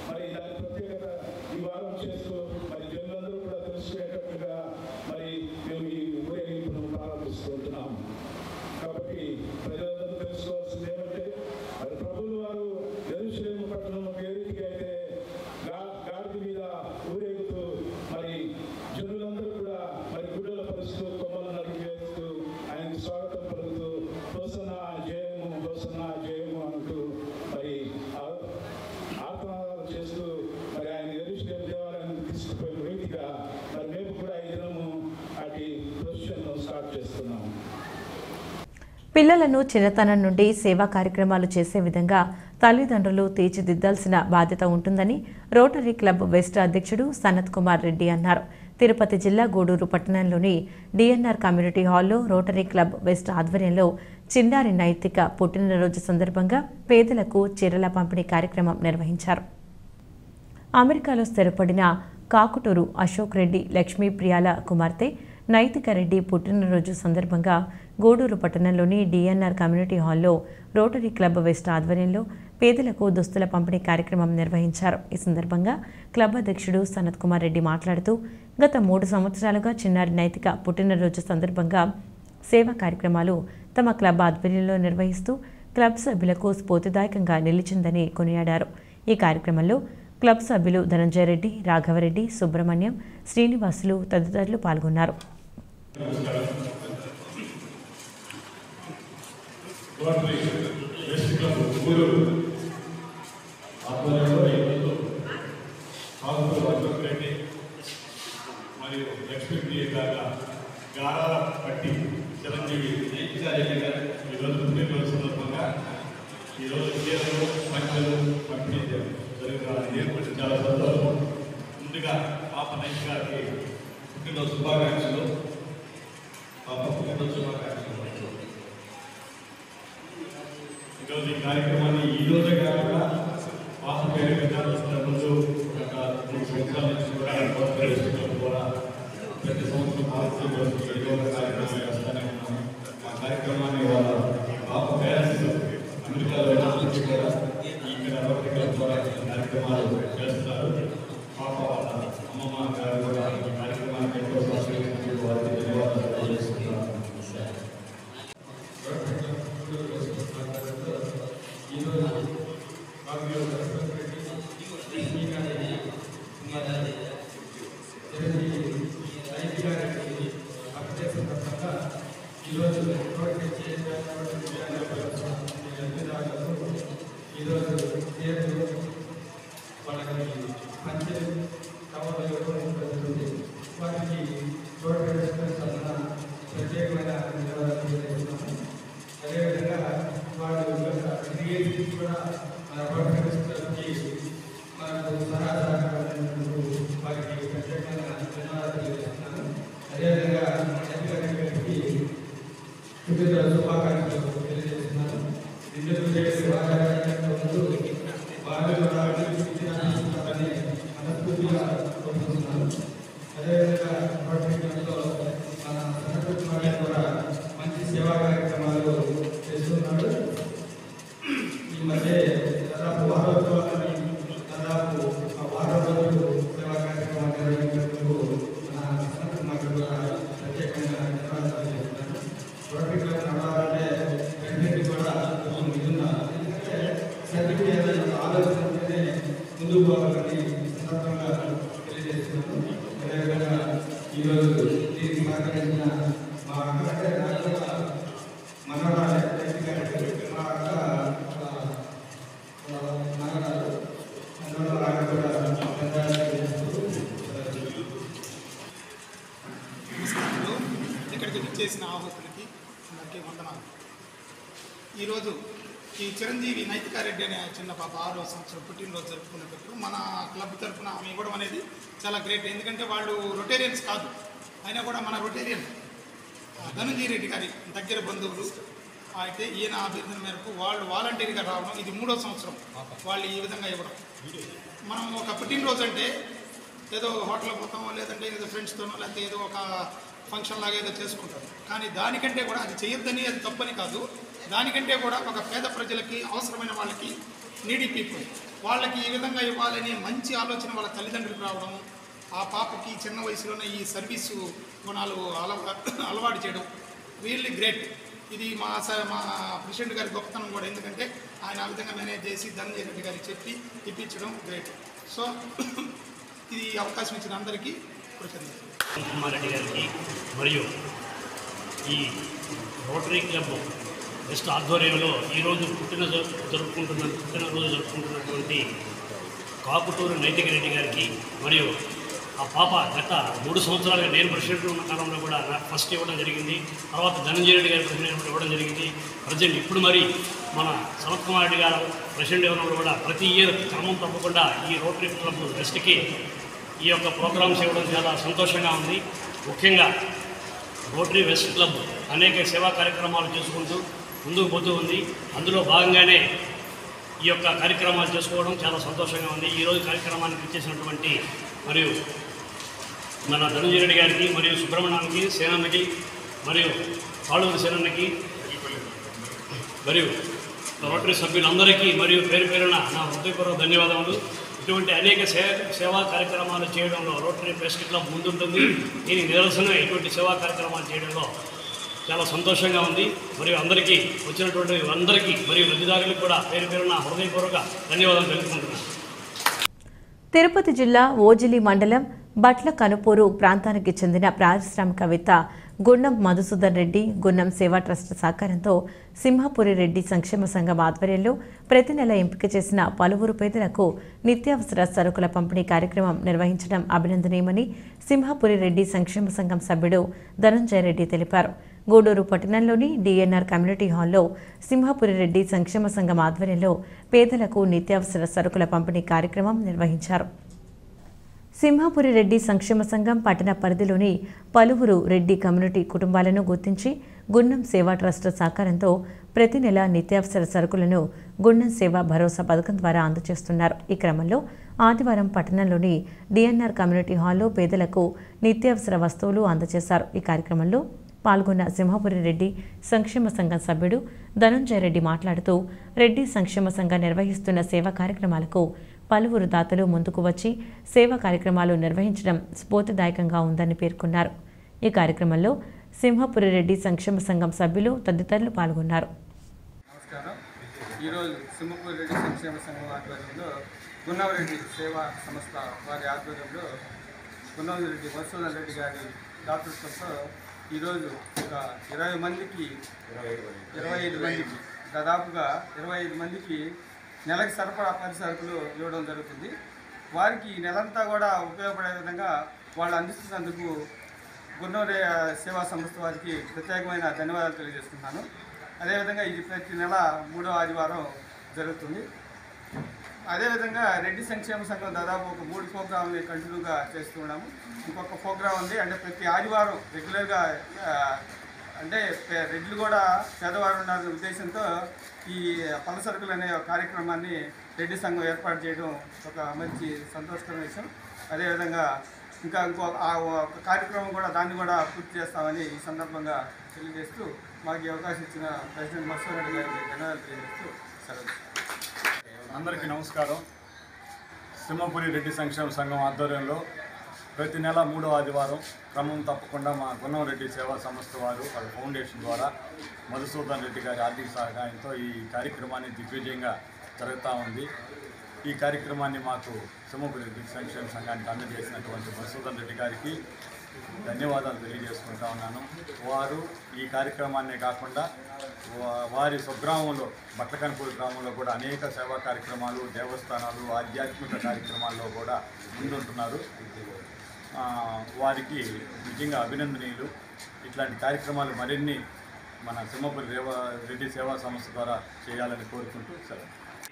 మరి దాని ప్రత్యేకత ఈ వారం చేస్తూ మరి జనులందరూ కూడా తెలుసుకునేటట్టుగా మరి మేము ఈ ఊరేగింపును ప్రారంభిస్తూ ఉంటున్నాం. కాబట్టి ప్రజలందరూ తెలుసుకోవాల్సింది ఏమంటే మరి ప్రభువులు వారు యెరూషలేము పట్టణంలో ఏ రీతిగా అయితే గాడిద మీద ఊరేగుతూ మరి జనులందరూ కూడా మరి గుడ్డల పరుస్తూ కొమ్మలు నరికి వేస్తూ ఆయనకు స్వాగతం పలుకుతూ హోసన్నా జయము హోసన్నా జయము అంటూ మరి ఆత్మనాదాలు చేస్తూ మరి ఆయన యెరూషలేము దేవాలయానికి తీసుకుపోయిన రీతిగా మరి మేము కూడా ఈ దినము అటు ప్రొసెషన్ను స్టార్ట్ చేస్తున్నాము. పిల్లలను చిన్నతనం నుండి సేవా కార్యక్రమాలు చేసే విధంగా తల్లిదండ్రులు తీర్చిదిద్దాల్సిన బాధ్యత ఉంటుందని రోటరీ క్లబ్ వెస్ట్ అధ్యక్షుడు సనత్ కుమార్ రెడ్డి అన్నారు. తిరుపతి జిల్లా గూడూరు పట్టణంలోని డిఎన్ఆర్ కమ్యూనిటీ హాల్లో రోటరీ క్లబ్ వెస్ట్ ఆధ్వర్యంలో చిన్నారి నైతిక పుట్టినరోజు సందర్భంగా పేదలకు చీరల పంపిణీ కార్యక్రమం నిర్వహించారు. అమెరికాలో స్థిరపడిన కాకుటూరు అశోక్ రెడ్డి లక్ష్మీప్రియాల కుమార్తె నైతిక రెడ్డి పుట్టినరోజు సందర్భంగా గూడూరు పట్టణంలోని డిఎన్ఆర్ కమ్యూనిటీ హాల్లో రోటరీ క్లబ్ వెస్ట్ ఆధ్వర్యంలో పేదలకు దుస్తుల పంపిణీ కార్యక్రమం నిర్వహించారు. ఈ సందర్భంగా క్లబ్ అధ్యక్షుడు సనత్ కుమార్ రెడ్డి మాట్లాడుతూ గత 3 సంవత్సరాలుగా చిన్నారి నైతిక పుట్టినరోజు సందర్భంగా సేవా కార్యక్రమాలు తమ క్లబ్ ఆధ్వర్యంలో నిర్వహిస్తూ క్లబ్ సభ్యులకు స్ఫూర్తిదాయకంగా నిలిచిందని కొనియాడారు. ఈ కార్యక్రమంలో క్లబ్ సభ్యులు ధనంజయ రెడ్డి, రాఘవరెడ్డి, సుబ్రహ్మణ్యం, శ్రీనివాసులు తదితరులు పాల్గొన్నారు. మరియు లక్ష్మీ గారాల పట్టి చిరంజీవి ఈరోజు పుట్టినరోజు సందర్భంగా ఈరోజు చీరలు పంచలు పంపిణీ జరిగిన చాలా సంతోషం. ముందుగా పాప నైట్ గారికి పుట్టినరోజు శుభాకాంక్షలు. పాప పుట్టినరోజు శుభాకాంక్షలు. ఈరోజు ఈ కార్యక్రమాన్ని ఈరోజే కాకుండా పాప పేరు ముందు ఒక 3 సంవత్సరాల నుంచి కూడా ప్రతి సంవత్సరం కార్యక్రమం చేస్తూనే ఉన్నాము. ఆ కార్యక్రమాన్ని వాళ్ళ పాప పేరెంట్స్ అమెరికాలో కూడా ఇక్కడ ద్వారా కార్యక్రమాలు చేస్తున్నారు. పాప వాళ్ళ అమ్మమ్మ గారు కూడా ఈ కార్యక్రమానికి ఎంతో సహకరించినందుకు వారికి ధన్యవాదాలు తెలియజేస్తున్నాను. చేసిన ఆహుతులకి అందరికీ వందనాలు. ఈరోజు ఈ చిరంజీవి నైతికారెడ్డి అనే చిన్న పాప 6వ సంవత్సరం పుట్టినరోజు జరుపుకునేటప్పుడు మన క్లబ్ తరఫున ఆమె ఇవ్వడం అనేది చాలా గ్రేట్. ఎందుకంటే వాళ్ళు రొటేరియన్స్ కాదు, అయినా కూడా మన రొటేరియన్ ధనంజయ రెడ్డి గారి దగ్గర బంధువులు. అయితే ఈయన అభ్యర్థన మేరకు వాళ్ళు వాలంటీర్గా రావడం, ఇది 3వ సంవత్సరం వాళ్ళు ఈ విధంగా ఇవ్వడం. మనం ఒక పుట్టినరోజు అంటే ఏదో హోటల్ పోతామో లేదంటే ఏదో ఫ్రెండ్స్తోనో లేకపోతే ఏదో ఒక ఫంక్షన్ లాగా ఏదో చేసుకుంటారు. కానీ దానికంటే కూడా అది చేయొద్దని, అది తప్పని కాదు, దానికంటే కూడా ఒక పేద ప్రజలకి, అవసరమైన వాళ్ళకి, నీడీ పీపుల్ వాళ్ళకి ఈ విధంగా ఇవ్వాలని మంచి ఆలోచన వాళ్ళ తల్లిదండ్రులకు రావడం, ఆ పాపకి చిన్న వయసులోనే ఈ సర్వీసు గుణాలు అలవాటు చేయడం రియల్లీ గ్రేట్. ఇది మా ప్రెసిడెంట్ గారి గొప్పతనం కూడా. ఎందుకంటే ఆయన ఆ విధంగా మేనేజ్ చేసి ధనంజయ రెడ్డి గారికి చెప్పి ఇప్పించడం గ్రేట్. సో ఇది అవకాశం ఇచ్చిన అందరికీ కృతజ్ఞతలు. కుమార్ రెడ్డి గారికి మరియు ఈ రోటరీ క్లబ్ వెస్ట్ ఆధ్వర్యంలో ఈరోజు పుట్టినరోజు జరుపుకుంటున్నటువంటి కాకుటూరు నైతిక రెడ్డి గారికి మరియు ఆ పాప గత 3 సంవత్సరాలుగా నేను ప్రెసిడెంట్ ఉన్న కాలంలో కూడా నాకు ఫస్ట్ ఇవ్వడం జరిగింది. తర్వాత ధనంజయ రెడ్డి గారి ప్రెసిడెంట్ ఇవ్వడం జరిగింది. ప్రజెంట్ ఇప్పుడు మరి మన సనత్ కుమార్ రెడ్డి గారు ప్రెసిడెంట్ ఇవ్వడం కూడా ప్రతి ఇయర్ క్రమం తప్పకుండా ఈ రోటరీ క్లబ్ వెస్ట్కి ఈ యొక్క ప్రోగ్రామ్స్ ఇవ్వడం చాలా సంతోషంగా ఉంది. ముఖ్యంగా రోటరీ వెస్ట్ క్లబ్ అనేక సేవా కార్యక్రమాలు చేసుకుంటూ ముందుకు పోతూ ఉంది. అందులో భాగంగానే ఈ యొక్క కార్యక్రమాలు చేసుకోవడం చాలా సంతోషంగా ఉంది. ఈరోజు కార్యక్రమానికి ఇచ్చేసినటువంటి మరియు మన ధనంజయ రెడ్డి గారికి మరియు సుబ్రహ్మణ్యానికి సేనన్నకి మరియు పాలూరు సేనన్నకి మరియు రోటరీ సభ్యులందరికీ మరియు పేరు పేరున నా హృదయపూర్వక ధన్యవాదములు. ఇటువంటి అనేక సేవా కార్యక్రమాలు చేయడంలో రోటరీ ప్రెస్ క్లబ్ ముందుంటుంది. దీనికి నిదర్శనమే ఇటువంటి సేవా కార్యక్రమాలు చేయడంలో చాలా సంతోషంగా ఉంది. మరియు అందరికీ వచ్చినటువంటి అందరికీ మరియు లబ్ధిదారులకు కూడా పేరు పేరున హృదయపూర్వక ధన్యవాదాలు తెలుపుకుంటున్నాను. తిరుపతి జిల్లా ఓజిలి మండలం బట్ల కనుపూరు ప్రాంతానికి చెందిన పారిశ్రామికవేత్త గున్నం మధుసూదన్ రెడ్డి గున్నం సేవా ట్రస్ట్ సహకారంతో సింహపురి రెడ్డి సంక్షేమ సంఘం ఆధ్వర్యంలో ప్రతి నెల ఎంపిక చేసిన పలువురు పేదలకు నిత్యావసర సరుకుల పంపిణీ కార్యక్రమం నిర్వహించడం అభినందనీయమని సింహపురి రెడ్డి సంక్షేమ సంఘం సభ్యుడు ధనంజయ రెడ్డి తెలిపారు. గూడూరు పట్టణంలోని డిఎన్ఆర్ కమ్యూనిటీ హాల్లో సింహపురి రెడ్డి సంక్షేమ సంఘం ఆధ్వర్యంలో పేదలకు నిత్యావసర సరుకుల పంపిణీ కార్యక్రమం నిర్వహించారు. సింహపురి రెడ్డి సంక్షేమ సంఘం పట్టణ పరిధిలోని పలువురు రెడ్డి కమ్యూనిటీ కుటుంబాలను గుర్తించి గున్నం సేవా ట్రస్ట్ సహకారంతో ప్రతి నెల నిత్యావసర సరుకులను గున్నం సేవా భరోసా పథకం ద్వారా అందజేస్తున్నారు. ఈ క్రమంలో ఆదివారం పట్టణంలోని డిఎన్ఆర్ కమ్యూనిటీ హాల్లో పేదలకు నిత్యావసర వస్తువులు అందజేశారు. ఈ కార్యక్రమంలో పాల్గొన్న సింహపురి రెడ్డి సంక్షేమ సంఘం సభ్యుడు ధనంజయ రెడ్డి మాట్లాడుతూ రెడ్డి సంక్షేమ సంఘం నిర్వహిస్తున్న సేవా కార్యక్రమాలకు పలువురు దాతలు ముందుకు వచ్చి సేవా కార్యక్రమాలు నిర్వహించడం స్ఫూర్తిదాయకంగా ఉందని పేర్కొన్నారు. ఈ కార్యక్రమంలో సింహపురి రెడ్డి సంక్షేమ సంఘం సభ్యులు తదితరులు పాల్గొన్నారు. నమస్కారం. ఈరోజు సింహపురి రెడ్డి సంక్షేమ సంఘం ఆధ్వర్యంలో గున్నవరెడ్డి సేవా సంస్థ వారి ఆధ్వర్యంలో గున్నవరెడ్డి మధుసూదన్ రెడ్డి గారి దాతృత్వంతో ఈరోజు ఒక 25 మందికి దాదాపుగా 25 మందికి నెలకు సరఫరా సరుకులు ఇవ్వడం జరుగుతుంది. వారికి నెలంతా కూడా ఉపయోగపడే విధంగా వాళ్ళు అందిస్తున్నందుకు గున్నవరెడ్డి సేవా సంస్థ వారికి ప్రత్యేకమైన ధన్యవాదాలు తెలియజేస్తున్నాను. అదేవిధంగా ఇది ప్రతి నెల 3వ ఆదివారం జరుగుతుంది. అదేవిధంగా రెడ్డి సంక్షేమ సంఘం దాదాపు ఒక 3 ప్రోగ్రాంలు కంటిన్యూగా చేస్తున్నాము. ఇంకొక ప్రోగ్రాం ఉంది, అంటే ప్రతి ఆదివారం రెగ్యులర్గా అంటే రెడ్లు కూడా పేదవారు ఉన్న ఉద్దేశంతో ఈ పళ్ళ సరుకులు అనే కార్యక్రమాన్ని రెడ్డి సంఘం ఏర్పాటు చేయడం ఒక మంచి సంతోషకరమైన విషయం. అదేవిధంగా ఇంకా ఒక కార్యక్రమం కూడా దాన్ని కూడా పూర్తి చేస్తామని ఈ సందర్భంగా తెలియజేస్తూ మాకు ఈ అవకాశం ఇచ్చిన ప్రెసిడెంట్ మధుసూదన్ రెడ్డి గారికి ధన్యవాదాలు తెలియజేస్తూ సెలవు. అందరికీ నమస్కారం. సింహపురి రెడ్డి సంక్షేమ సంఘం ఆధ్వర్యంలో ప్రతి నెల 3వ ఆదివారం క్రమం తప్పకుండా మా గున్నవరెడ్డి సేవా సంస్థ వారు వాళ్ళ ఫౌండేషన్ ద్వారా మధుసూదన్ రెడ్డి గారి ఆర్థిక సహాయంతో ఈ కార్యక్రమాన్ని దిగ్విజయంగా జరుగుతూ ఉంది. ఈ కార్యక్రమాన్ని మాకు సింహపురి రెడ్డి సంక్షేమ సంఘానికి అందజేసినటువంటి మధుసూదన్ రెడ్డి గారికి ధన్యవాదాలు తెలియజేసుకుంటా ఉన్నాను. వారు ఈ కార్యక్రమాన్నే కాకుండా వారి స్వగ్రామంలో బట్లకన్పూర్ గ్రామంలో కూడా అనేక సేవా కార్యక్రమాలు, దేవస్థానాలు, ఆధ్యాత్మిక కార్యక్రమాల్లో కూడా ముందుంటున్నారు. వారికి నిజంగా అభినందనీయులు. ఇట్లాంటి కార్యక్రమాలు మరిన్ని మన సింహపురి రెడ్డి సేవా సంస్థ ద్వారా చేయాలని కోరుకుంటూ సెలవు.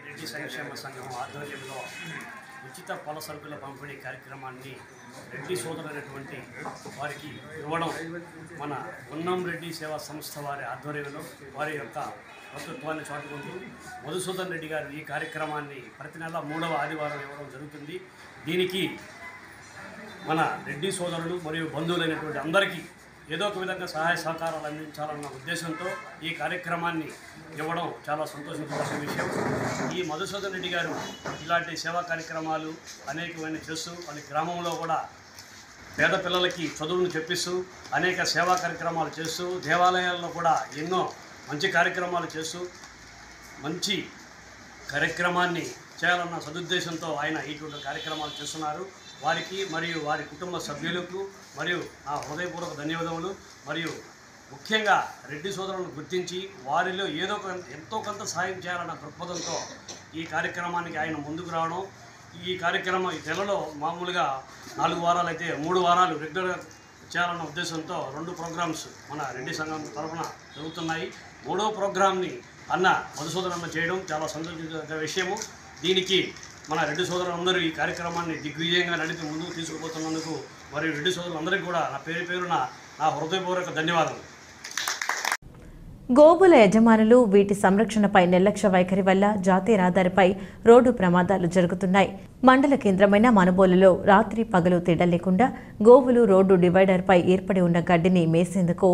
రెడ్డి సంక్షేమ సంఘం ఆధ్వర్యంలో ఉచిత పళ్ళ సరుకుల పంపిణీ కార్యక్రమాన్ని రెడ్డి సోదరులైనటువంటి వారికి ఇవ్వడం మన గున్నం రెడ్డి సేవా సంస్థ వారి ఆధ్వర్యంలో వారి యొక్క వ్యక్తిత్వాన్ని చాటుకుంటూ మధుసూదన్ రెడ్డి గారు ఈ కార్యక్రమాన్ని ప్రతి నెల 3వ ఆదివారం ఇవ్వడం జరుగుతుంది. దీనికి మన రెడ్డి సోదరులు మరియు బంధువులైనటువంటి అందరికీ ఏదో ఒక విధంగా సహాయ సహకారాలు అందించాలన్న ఉద్దేశంతో ఈ కార్యక్రమాన్ని ఇవ్వడం చాలా సంతోషించాల్సిన విషయం. ఈ మధుసూదన్ రెడ్డి గారు ఇలాంటి సేవా కార్యక్రమాలు అనేకమైన చేస్తూ వాళ్ళ గ్రామంలో కూడా పేద పిల్లలకి చదువును చెప్పిస్తూ అనేక సేవా కార్యక్రమాలు చేస్తూ దేవాలయాల్లో కూడా ఎన్నో మంచి కార్యక్రమాలు చేస్తూ మంచి కార్యక్రమాన్ని చేయాలన్న సదుద్దేశంతో ఆయన ఇటువంటి కార్యక్రమాలు చేస్తున్నారు. వారికి మరియు వారి కుటుంబ సభ్యులకు మరియు నా హృదయపూర్వక ధన్యవాదములు. మరియు ముఖ్యంగా రెడ్డి సోదరులను గుర్తించి వారిలో ఎంతో కొంత సాయం చేయాలన్న దృక్పథంతో ఈ కార్యక్రమానికి ఆయన ముందుకు రావడం. ఈ కార్యక్రమం ఈ నెలలో మామూలుగా 4 వారాలు అయితే 3 వారాలు రెగ్యులర్గా చేయాలన్న ఉద్దేశంతో 2 ప్రోగ్రామ్స్ మన రెడ్డి సంఘం తరఫున జరుగుతున్నాయి. 3వ ప్రోగ్రామ్ని అన్న మధుసూదన్ చేయడం చాలా సంతోషించే విషయము. దీనికి మన రెడ్డి సోదరులందరూ ఈ కార్యక్రమాన్ని దిగ్విజయంగా నడిపి ముందుకు తీసుకుపోతున్నందుకు మరియు రెడ్డి సోదరులందరికీ కూడా నా పేరున నా హృదయపూర్వక ధన్యవాదాలు. గోవుల యజమానులు వీటి సంరక్షణపై నిర్లక్ష్య వైఖరి వల్ల జాతీయ రహదారిపై రోడ్డు ప్రమాదాలు జరుగుతున్నాయి. మండల కేంద్రమైన మనుబోలులో రాత్రి పగలు తేడా లేకుండా గోవులు రోడ్డు డివైడర్పై ఏర్పడి ఉన్న గడ్డిని మేసేందుకు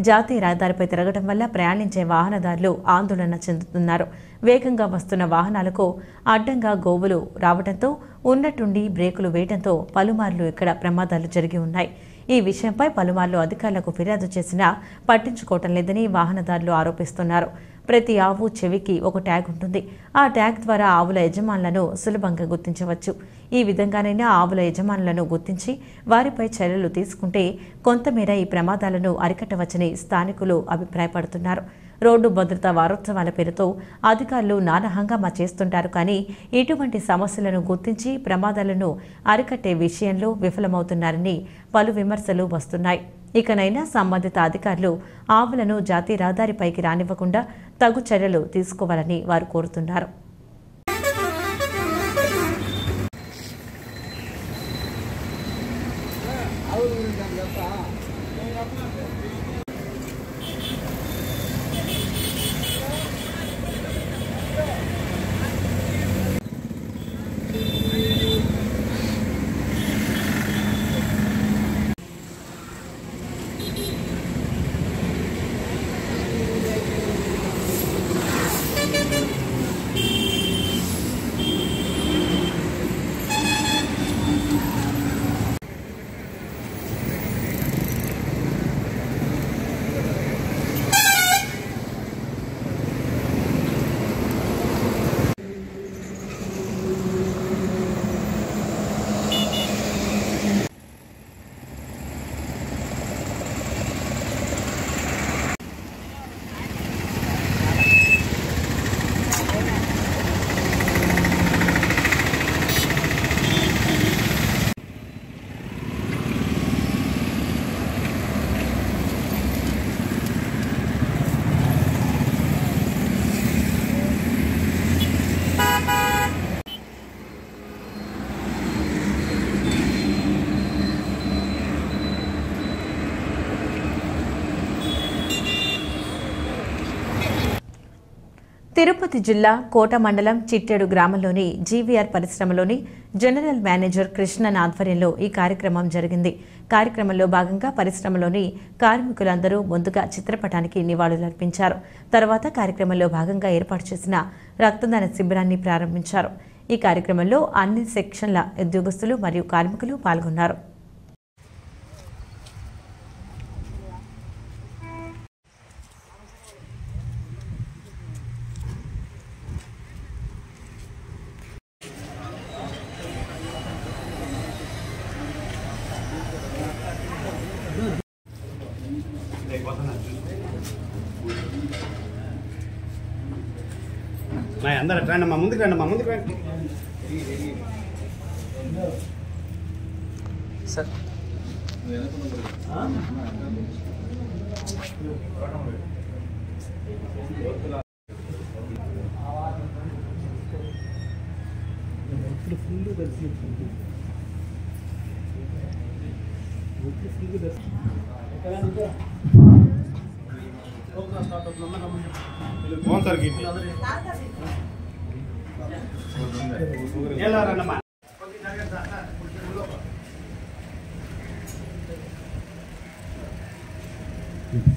జాతీయ రహదారిపై తిరగడం వల్ల ప్రయాణించే వాహనదారులు ఆందోళన చెందుతున్నారు. వేగంగా వస్తున్న వాహనాలకు అడ్డంగా గోవులు రావడంతో ఉన్నట్టుండి బ్రేకులు వేయడంతో పలుమార్లు ఇక్కడ ప్రమాదాలు జరిగి ఉన్నాయి. ఈ విషయంపై పలుమార్లు అధికారులకు ఫిర్యాదు చేసినా పట్టించుకోవటం లేదని వాహనదారులు ఆరోపిస్తున్నారు. ప్రతి ఆవు చెవికి ఒక ట్యాగ్ ఉంటుంది. ఆ ట్యాగ్ ద్వారా ఆవుల యజమానులను సులభంగా గుర్తించవచ్చు. ఈ విధంగానైనా ఆవుల యజమానులను గుర్తించి వారిపై చర్యలు తీసుకుంటే కొంతమేర ఈ ప్రమాదాలను అరికట్టవచ్చని స్థానికులు అభిప్రాయపడుతున్నారు. రోడ్డు భద్రతా వారోత్సవాల పేరుతో అధికారులు నానా హంగామా చేస్తుంటారు. కానీ ఇటువంటి సమస్యలను గుర్తించి ప్రమాదాలను అరికట్టే విషయంలో విఫలమవుతున్నారని పలు విమర్శలు వస్తున్నాయి. ఇకనైనా సంబంధిత అధికారులు ఆవులను జాతీయ రహదారిపైకి రానివ్వకుండా తగు చర్యలు తీసుకోవాలని వారు కోరుతున్నారు. తిరుపతి జిల్లా కోట మండలం చిట్టేడు గ్రామంలోని జీవీఆర్ పరిశ్రమలోని జనరల్ మేనేజర్ కృష్ణన్ ఆధ్వర్యంలో ఈ కార్యక్రమం జరిగింది. కార్యక్రమంలో భాగంగా పరిశ్రమలోని కార్మికులందరూ ముందుగా చిత్రపటానికి నివాళులర్పించారు. తర్వాత కార్యక్రమంలో భాగంగా ఏర్పాటు చేసిన రక్తదాన శిబిరాన్ని ప్రారంభించారు. ఈ కార్యక్రమంలో అన్ని సెక్షన్ల ఉద్యోగస్తులు మరియు కార్మికులు పాల్గొన్నారు. అందరూ రండి, మా ముందుకు రండి, మా ముందుకు రండి సార్.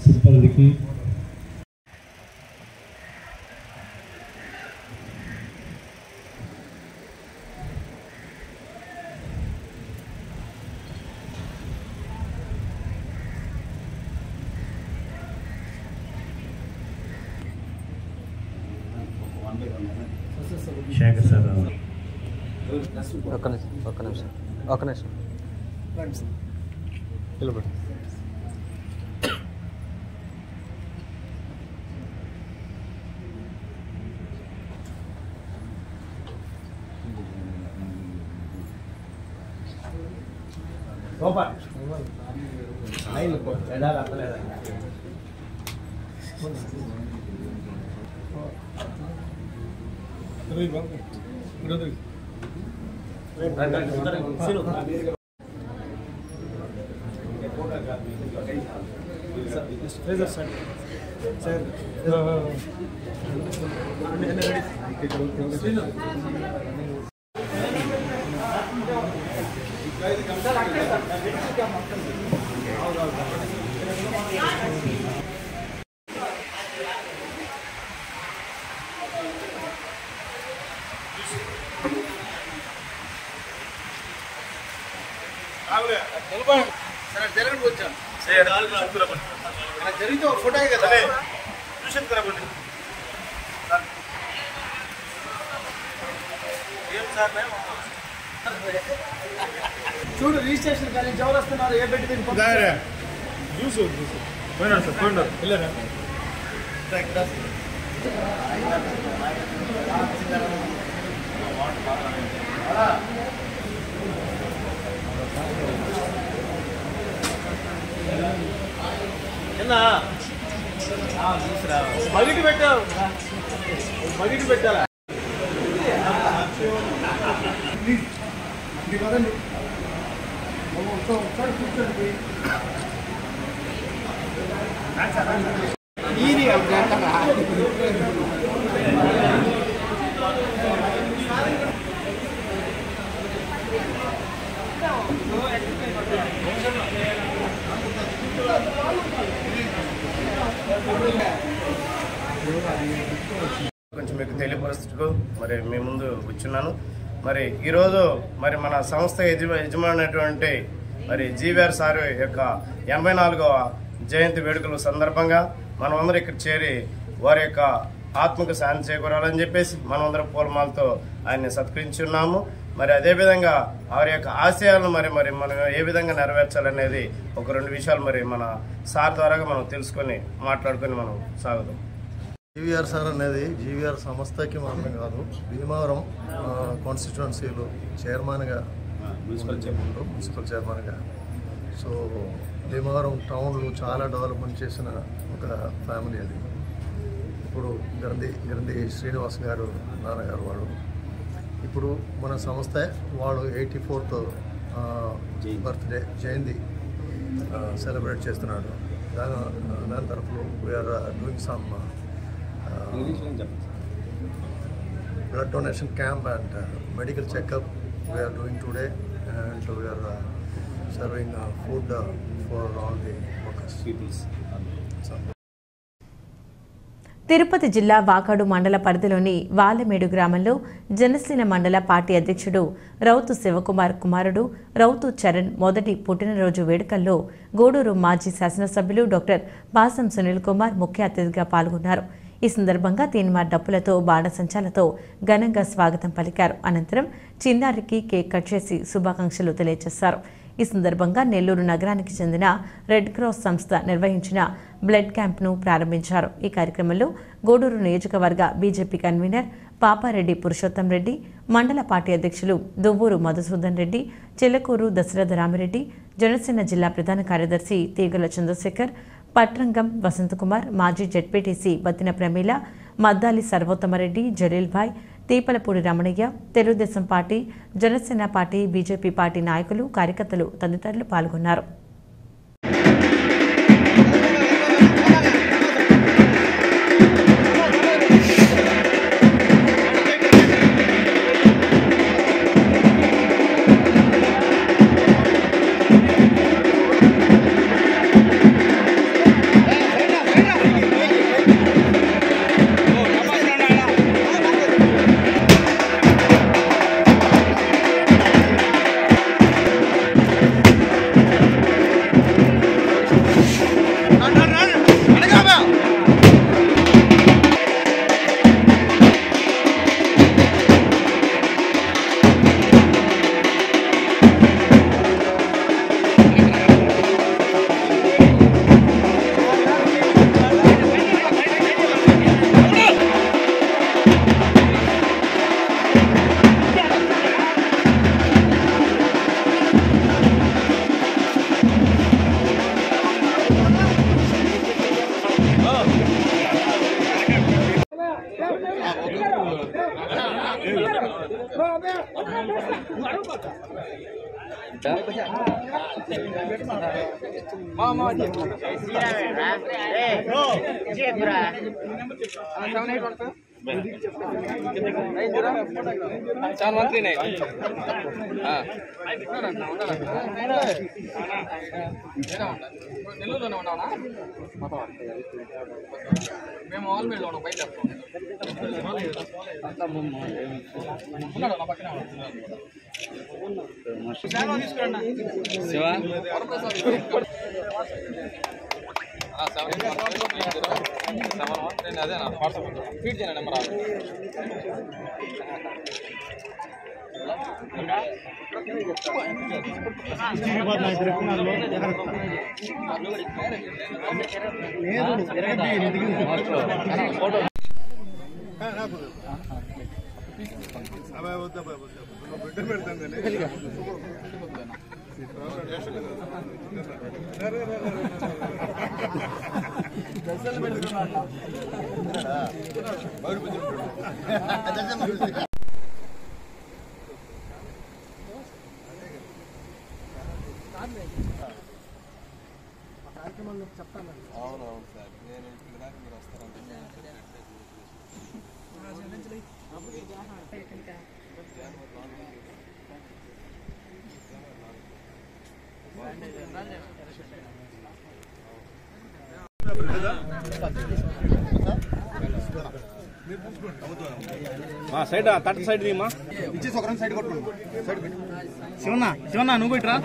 సిబ్బందికి శేఖర్ సార్ ఒక్క నిమిషం నిలబడి జరిగితే ఒక ఫోటో కదా చూసాను కరబండి చూడు రిజిస్ట్రేషన్ కానీ ఎవరు వస్తున్నారు ఏ పెట్టి చూసు పోయినాడు సార్ పోయినాడు వెళ్ళారా బగిటి పెట్టావు బగిటి పెట్టాలా కదండి ఒకసారి కూర్చోండి కొంచెం మీకు తెలియపరుస్తూ మరి మీ ముందు కూర్చున్నాను. మరి ఈరోజు మరి మన సంస్థ యజమానైనటువంటి మరి జీవీఆర్ సార్ యొక్క 84వ జయంతి వేడుకల సందర్భంగా మనమందరం ఇక్కడ చేరి వారి యొక్క ఆత్మకు శాంతి చేకూరాలని చెప్పేసి మనమందరం పూలమాలతో ఆయన్ని సత్కరించున్నాము. మరి అదేవిధంగా వారి యొక్క ఆశయాలను మరి మనం ఏ విధంగా నెరవేర్చాలనేది ఒక 2 విషయాలు మరి మన సార్ ద్వారా మనం తెలుసుకొని మాట్లాడుకొని మనం సాగుదాం. జీవీఆర్ సార్ అనేది జీవీఆర్ సంస్థకి మాత్రం కాదు, భీమవరం కాన్స్టిట్యుయెన్సీలో చైర్మన్గా మున్సిపల్ చైర్మన్గా. సో భీమవరం టౌన్లో చాలా డెవలప్మెంట్ చేసిన ఒక ఫ్యామిలీ అది. ఇప్పుడు గ్రంథి శ్రీనివాస్ గారు నాన్నగారు వాళ్ళు. ఇప్పుడు మన సంస్థ వాళ్ళు 84th బర్త్డే జయంతి సెలబ్రేట్ చేస్తున్నాడు. దాని తరఫున we are doing some blood donation camp and medical checkup we are doing today, and we are serving food for all the workers. Tirupati జిల్లా వాకాడు మండల పరిధిలోని వాలమేడు గ్రామంలో జనసేన మండల పార్టీ అధ్యక్షుడు రౌతు శివకుమార్ కుమారుడు రౌతు చరణ్ మొదటి పుట్టినరోజు వేడుకల్లో గూడూరు మాజీ శాసనసభ్యులు డాక్టర్ పాసం సునీల్ కుమార్ ముఖ్య అతిథిగా పాల్గొన్నారు. ఈ సందర్భంగా తీన్మార్ డప్పులతో బాణసంచాలతో ఘనంగా స్వాగతం పలికారు. అనంతరం చిన్నారికి కేక్ కట్ చేసి శుభాకాంక్షలు తెలియజేశారు. ఈ సందర్భంగా నెల్లూరు నగరానికి చెందిన రెడ్ క్రాస్ సంస్థ నిర్వహించిన బ్లడ్ క్యాంప్ను ప్రారంభించారు. ఈ కార్యక్రమంలో గూడూరు నియోజకవర్గ బీజేపీ కన్వీనర్ పాపారెడ్డి పురుషోత్తం రెడ్డి, మండల పార్టీ అధ్యక్షులు దువ్వూరు మధుసూదన్ రెడ్డి, చిలకూరు దశరథ రామిరెడ్డి, జనసేన జిల్లా ప్రధాన కార్యదర్శి తీగల చంద్రశేఖర్, పట్రంగం వసంతకుమార్, మాజీ ZPTC Battina Prameela, Maddali Sarvottamareddy, Jalilbhai, Teepalapudi Ramanaiah, Telugu Desam party, Janasena party, BJP party నాయకులు, కార్యకర్తలు తదితరులు పాల్గొన్నారు. నెల్లూరులోనే ఉన్నావునా మేము ఆల్మేడ్లో ఉన్నాం బయట ఉన్నాడు నా పక్కన అదే వాట్సాప్ ఫీడ్ చేయండి నెంబర్ చెప్తాను. అవునవును సార్, నేను ఇక్కడ దాకా మీరు వస్తారంటే సైడ్ తట్ట సైడ్ తీయమ్మా ఇచ్చేసి ఒక సైడ్ కొట్టుకోండి. సైడ్ శివన్న నువ్వు ఇట్రా.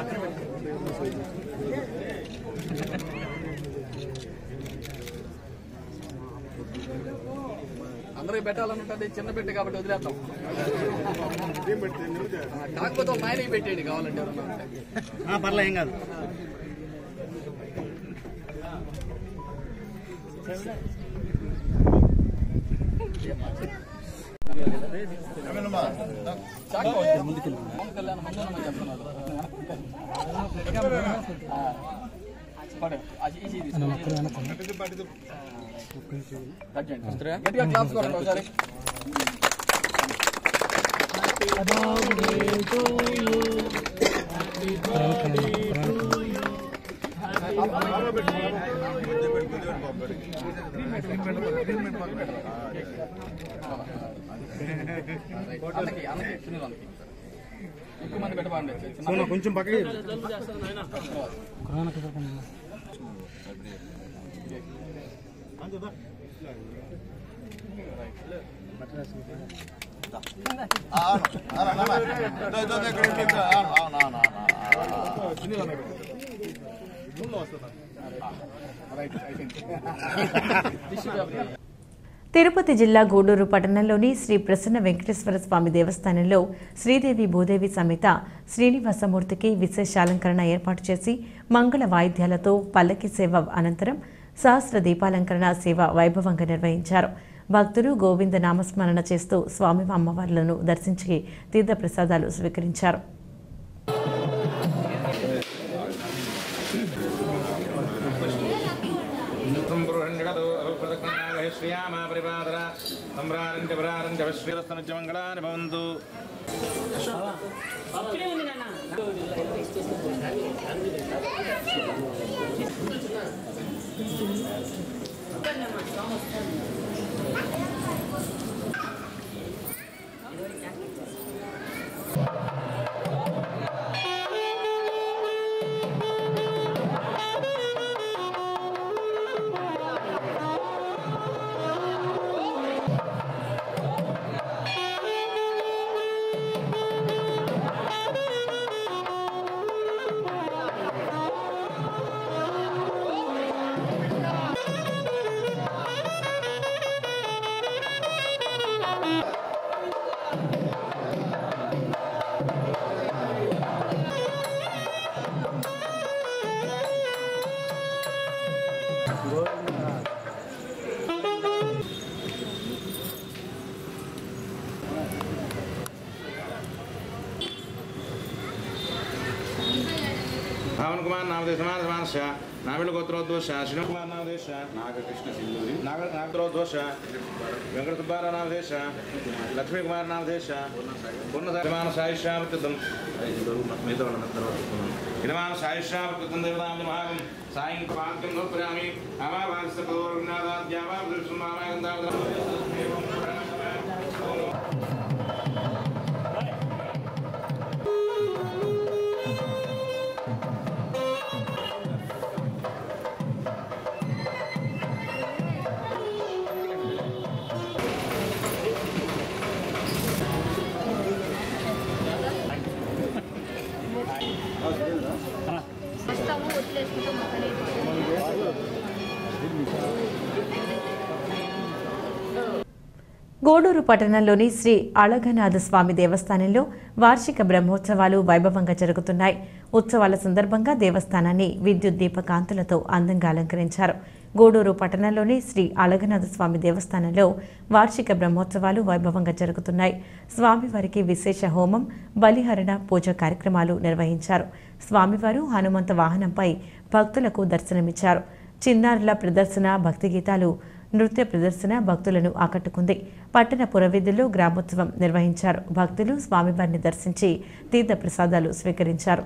అందరికి పెట్టాలనుంటుంది, చిన్న పెట్టి కాబట్టి వదిలేద్దాం. కాకపోతే నాయనకి పెట్టేయండి కావాలంటే. పర్లే, ఏం కాదు. గట్టిగా క్లాప్స్ కొట్టండి ఒకసారి. ఎక్కువ మంది పెట్టబండి, కొంచెం పక్కకి. తిరుపతి జిల్లా గూడూరు పట్టణంలోని శ్రీ ప్రసన్న వెంకటేశ్వర స్వామి దేవస్థానంలో శ్రీదేవి భూదేవి సమేత శ్రీనివాసమూర్తికి విశేష అలంకరణ ఏర్పాటు చేసి మంగళ వాయిద్యాలతో పల్లకి సేవ అనంతరం సహస్ర దీపాలంకరణ సేవ వైభవంగా నిర్వహించారు. భక్తులు గోవింద నామస్మరణ చేస్తూ స్వామి అమ్మవార్లను దర్శించి తీర్థప్రసాదాలు స్వీకరించారు. भावन कुमार नामदेश मानस नामिल गोत्रोद्वोष श्रीनु कुमार नामदेश नागकृष्ण सिंधूरी नागोद्वोष वेंकट सुब्बारा नामदेश लक्ष्मी कुमार नामदेश पूर्ण सायुष्यावृतम इदमान सायुष्यावृतम देवतां महागम सायं पाद्यं नोपयामि अमावास्य पूर्णादाद्यावा दृश्यमानागंधावदम గూడూరు పట్టణంలోని శ్రీ అళగనాథ స్వామి దేవస్థానంలో వార్షిక బ్రహ్మోత్సవాలు వైభవంగా జరుగుతున్నాయి. ఉత్సవాల సందర్భంగా దేవస్థానాన్ని విద్యుత్ దీపకాంతులతో అందంగా అలంకరించారు. గూడూరు పట్టణంలోని శ్రీ అళగనాథ స్వామి దేవస్థానంలో వార్షిక బ్రహ్మోత్సవాలు వైభవంగా జరుగుతున్నాయి. స్వామివారికి విశేష హోమం, బలిహరణ, పూజ కార్యక్రమాలు నిర్వహించారు. స్వామివారు హనుమంత వాహనంపై భక్తులకు దర్శనమిచ్చారు. చిన్నారుల ప్రదర్శన, భక్తి గీతాలు, నృత్య ప్రదర్శన భక్తులను ఆకట్టుకుంది. పట్టణ పురవీధుల్లో గ్రామోత్సవం నిర్వహించారు. భక్తులు స్వామివారిని దర్శించి తీర్థ ప్రసాదాలు స్వీకరించారు.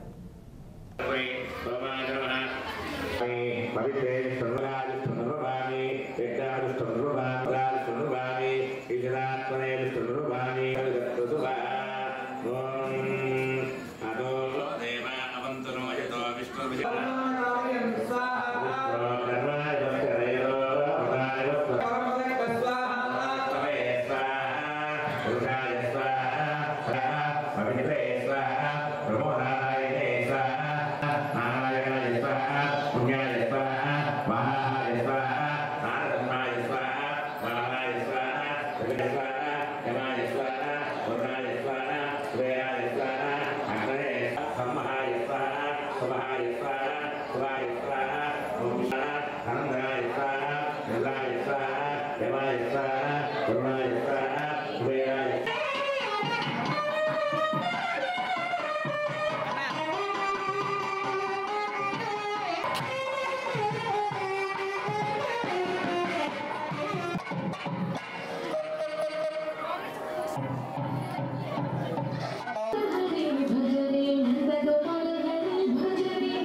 भजरे भजरे नंद गोपाल हरि भजरे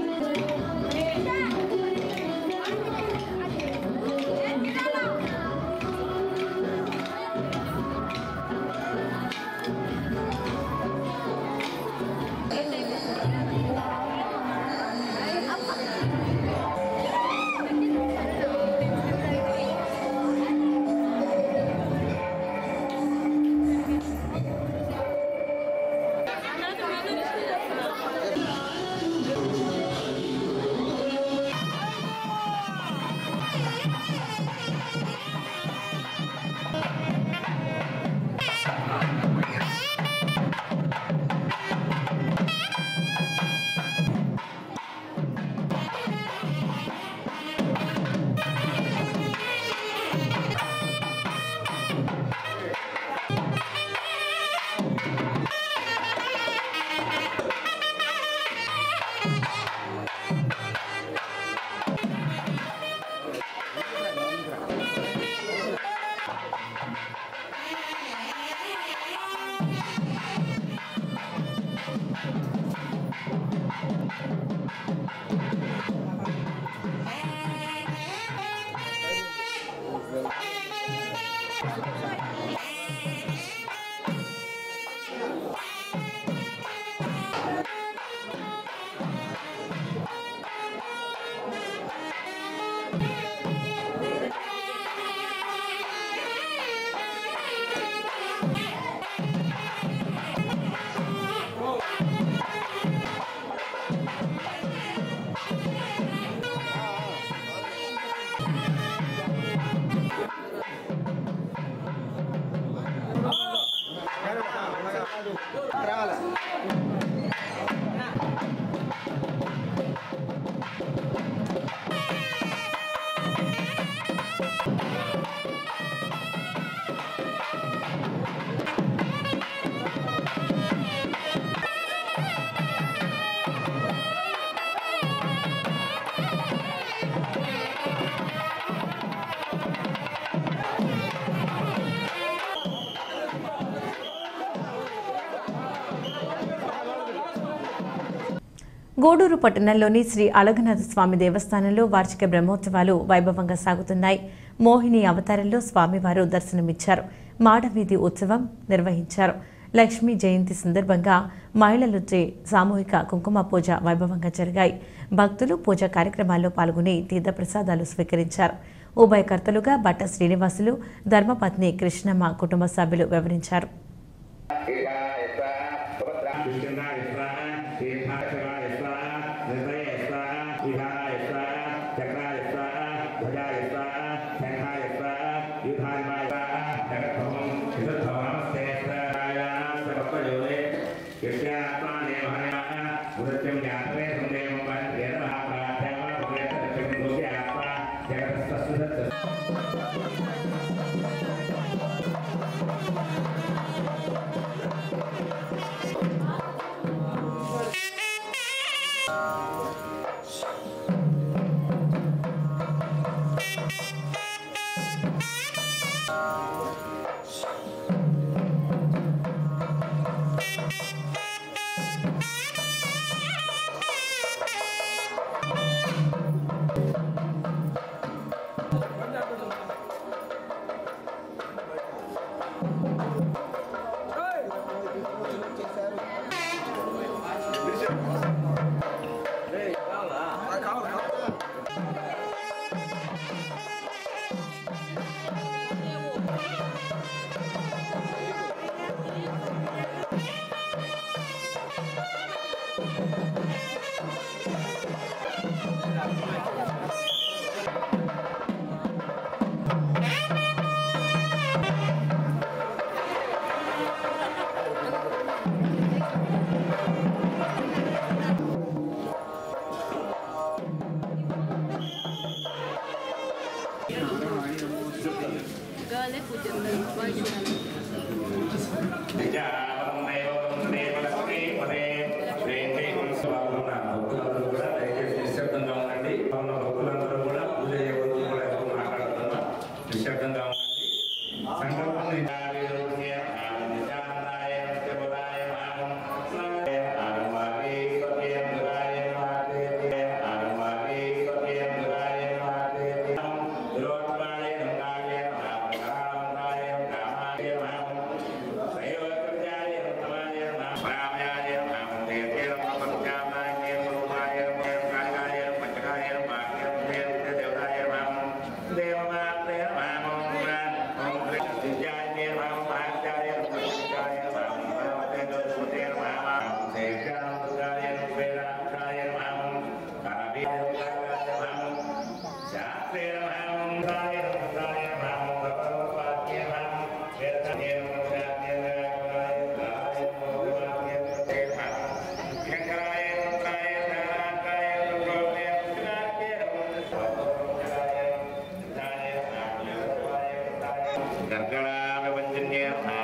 గూడూరు పట్టణంలోని శ్రీ అళగనాథ స్వామి దేవస్థానంలో వార్షిక బ్రహ్మోత్సవాలు వైభవంగా సాగుతున్నాయి. మోహిని అవతారంలో స్వామివారు దర్శనమిచ్చారు. మాడవీధి ఉత్సవం నిర్వహించారు. లక్ష్మీ జయంతి సందర్భంగా మహిళలచే సామూహిక కుంకుమ పూజ వైభవంగా జరిగాయి. భక్తులు పూజా కార్యక్రమాల్లో పాల్గొని తీర్థప్రసాదాలు స్వీకరించారు. ఉభయకర్తలుగా భట్ట శ్రీనివాసులు, ధర్మపత్ని కృష్ణమ్మ కుటుంబ సభ్యులు వివరించారు. Gargara,